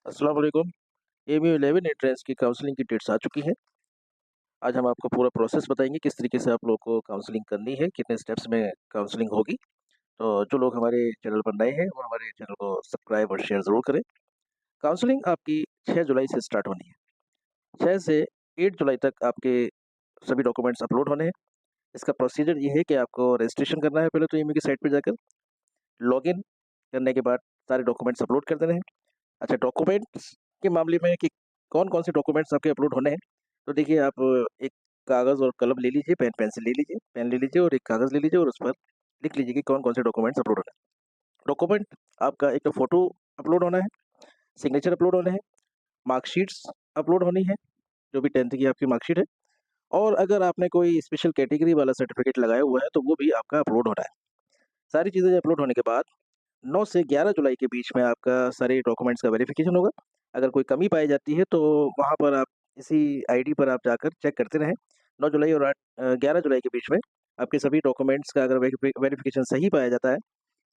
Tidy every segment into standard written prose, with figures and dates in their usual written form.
अस्सलाम वालेकुम। MU 11 entrance की काउंसलिंग की डेट्स आ चुकी हैं। आज हम आपको पूरा प्रोसेस बताएँगे, किस तरीके से आप लोगों को काउंसलिंग करनी है, कितने स्टेप्स में काउंसलिंग होगी। तो जो लोग हमारे चैनल पर नए हैं, वो हमारे चैनल को सब्सक्राइब और शेयर ज़रूर करें। काउंसलिंग आपकी 6 जुलाई से स्टार्ट होनी है। 6 से 8 जुलाई तक आपके सभी डॉक्यूमेंट्स अपलोड होने हैं। इसका प्रोसीजर ये है कि आपको रजिस्ट्रेशन करना है पहले तो एमयू की साइट पे जाकर। लॉगिन करने के बाद सारे डॉक्यूमेंट्स अपलोड कर देने हैं। अच्छा, डॉक्यूमेंट्स के मामले में कि कौन-कौन से डॉक्यूमेंट्स आपके अपलोड होने हैं, तो देखिए आप एक कागज़ और कलम ले लीजिए, पेंसिल ले लीजिए, पेन ले लीजिए और एक कागज़ ले लीजिए और उस पर लिख लीजिए कि कौन-कौन से डॉक्यूमेंट्स अपलोड होने हैं। डॉक्यूमेंट आपका एक तो फ़ोटो अपलोड होना है, सिग्नेचर अपलोड होने हैं, मार्कशीट्स अपलोड होनी है, जो भी 10th की आपकी मार्कशीट है और अगर आपने कोई स्पेशल कैटेगरी वाला सर्टिफ़िकेट लगाया हुआ है, तो वो भी आपका अपलोड होना है। सारी चीज़ें अपलोड होने के बाद 9 से 11 जुलाई के बीच में आपका सारे डॉक्यूमेंट्स का वेरिफ़िकेशन होगा। अगर कोई कमी पाई जाती है तो वहाँ पर आप इसी आईडी पर आप जाकर चेक करते रहें। 9 जुलाई और 11 जुलाई के बीच में आपके सभी डॉक्यूमेंट्स का अगर वेरिफ़िकेशन सही पाया जाता है,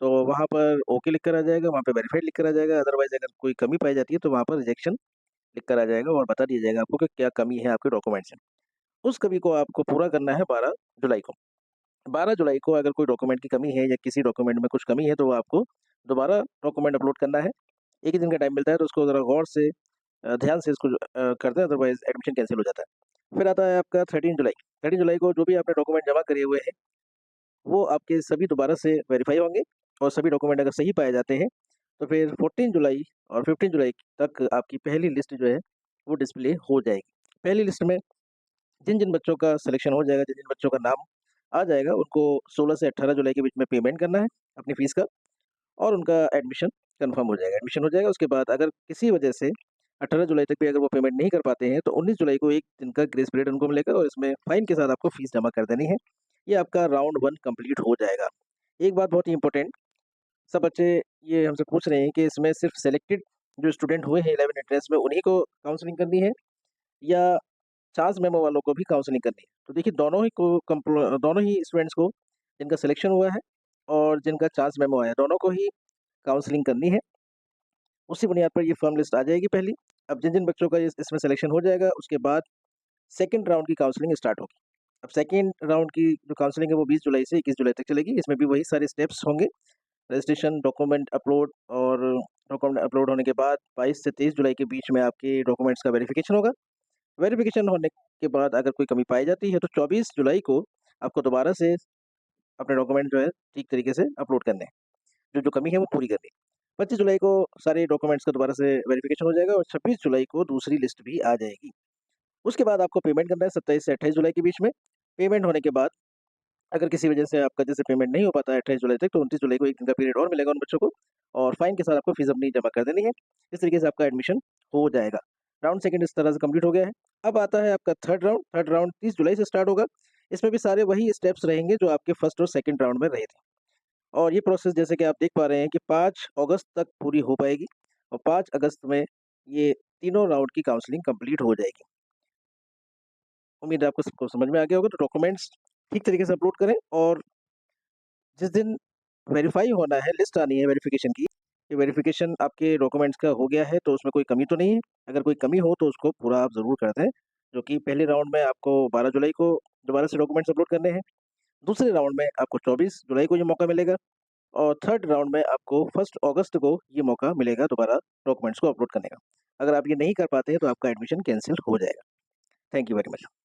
तो वहाँ पर ओके लिख कर आ जाएगा, वहाँ पे वेरिफ़ाइड लिख कर आ जाएगा। अदरवाइज़ अगर कोई कमी पाई जाती है तो वहाँ पर रिजेक्शन लिख कर आ जाएगा और बता दिया जाएगा आपको कि क्या कमी है आपके डॉक्यूमेंट्स में। उस कमी को आपको पूरा करना है 12 जुलाई को। 12 जुलाई को अगर कोई डॉक्यूमेंट की कमी है या किसी डॉक्यूमेंट में कुछ कमी है, तो वो आपको दोबारा डॉक्यूमेंट अपलोड करना है। 1 ही दिन का टाइम मिलता है, तो उसको ज़रा गौर से ध्यान से इसको कर दें, अदरवाइज़ एडमिशन कैंसल हो जाता है। फिर आता है आपका 13 जुलाई। 13 जुलाई को जो भी आपने डॉक्यूमेंट जमा करे हुए हैं, वो आपके सभी दोबारा से वेरीफ़ाई होंगे और सभी डॉक्यूमेंट अगर सही पाए जाते हैं, तो फिर 14 जुलाई और 15 जुलाई तक आपकी पहली लिस्ट जो है, वो डिस्प्ले हो जाएगी। पहली लिस्ट में जिन-जिन बच्चों का सिलेक्शन हो जाएगा, जिन-जिन बच्चों का नाम आ जाएगा, उनको 16 से 18 जुलाई के बीच में पेमेंट करना है अपनी फ़ीस का और उनका एडमिशन कन्फर्म हो जाएगा। एडमिशन हो जाएगा, उसके बाद अगर किसी वजह से 18 जुलाई तक भी अगर वो पेमेंट नहीं कर पाते हैं, तो 19 जुलाई को 1 दिन का ग्रेस पीरियड उनको मिलेगा और इसमें फ़ाइन के साथ आपको फ़ीस जमा कर देनी है। ये आपका राउंड 1 कंप्लीट हो जाएगा। एक बात बहुत ही इम्पोर्टेंट, सब बच्चे ये हमसे पूछ रहे हैं कि इसमें सिर्फ़ सेलेक्टेड जो स्टूडेंट हुए हैं 11 एंट्रेंस में, उन्हीं को काउंसलिंग करनी है या चांस मेमो वालों को भी काउंसलिंग करनी है। तो देखिए दोनों ही स्टूडेंट्स को जिनका सिलेक्शन हुआ है और जिनका चांस मेमो आया, दोनों को ही काउंसलिंग करनी है। उसी बुनियाद पर ये फर्म लिस्ट आ जाएगी पहली। अब जिन-जिन बच्चों का इसमें सिलेक्शन हो जाएगा, उसके बाद सेकंड राउंड की काउंसलिंग स्टार्ट होगी। अब सेकंड राउंड की जो काउंसलिंग है वो 20 जुलाई से 21 जुलाई तक चलेगी। इसमें भी वही सारे स्टेप्स होंगे। रजिस्ट्रेशन, डॉक्यूमेंट अपलोड और डॉक्यूमेंट अपलोड होने के बाद 22 से 23 जुलाई के बीच में आपके डॉक्यूमेंट्स का वेरिफिकेशन होगा। वेरिफिकेशन होने के बाद अगर कोई कमी पाई जाती है, तो 24 जुलाई को आपको दोबारा से अपने डॉक्यूमेंट जो है ठीक तरीके से अपलोड करने हैं। जो-जो कमी है वो पूरी करनी है। 25 जुलाई को सारे डॉक्यूमेंट्स का दोबारा से वेरिफिकेशन हो जाएगा और 26 जुलाई को दूसरी लिस्ट भी आ जाएगी। उसके बाद आपको पेमेंट करना है 27 से 28 जुलाई के बीच में। पेमेंट होने के बाद अगर किसी वजह से आपका जैसे पेमेंट नहीं हो पाता है 28 जुलाई तक, तो 29 जुलाई को 1 दिन का पीरियड और मिलेगा उन बच्चों को और फाइन के साथ आपको फीस अपनी जमा कर देनी है। इस तरीके से आपका एडमिशन हो जाएगा। राउंड सेकंड इस तरह से कंप्लीट हो गया है। अब आता है आपका थर्ड राउंड। थर्ड राउंड 30 जुलाई से स्टार्ट होगा। इसमें भी सारे वही स्टेप्स रहेंगे जो आपके फर्स्ट और सेकंड राउंड में रहे थे। और ये प्रोसेस जैसे कि आप देख पा रहे हैं कि 5 अगस्त तक पूरी हो पाएगी और 5 अगस्त में ये तीनों राउंड की काउंसलिंग कंप्लीट हो जाएगी। उम्मीद है आपको सबको समझ में आ गया होगा, तो डॉक्यूमेंट्स ठीक तरीके से अपलोड करें और जिस दिन वेरीफाई होना है, लिस्ट आनी है वेरिफिकेशन की, ये वेरिफिकेशन आपके डॉक्यूमेंट्स का हो गया है, तो उसमें कोई कमी तो नहीं है? अगर कोई कमी हो, तो उसको पूरा आप ज़रूर कर दें, जो कि पहले राउंड में आपको 12 जुलाई को दोबारा से डॉक्यूमेंट्स अपलोड करने हैं। दूसरे राउंड में आपको 24 जुलाई को ये मौका मिलेगा और थर्ड राउंड में आपको 1 अगस्त को ये मौका मिलेगा दोबारा डॉक्यूमेंट्स को अपलोड करने का। अगर आप ये नहीं कर पाते हैं, तो आपका एडमिशन कैंसल हो जाएगा। Thank you very much.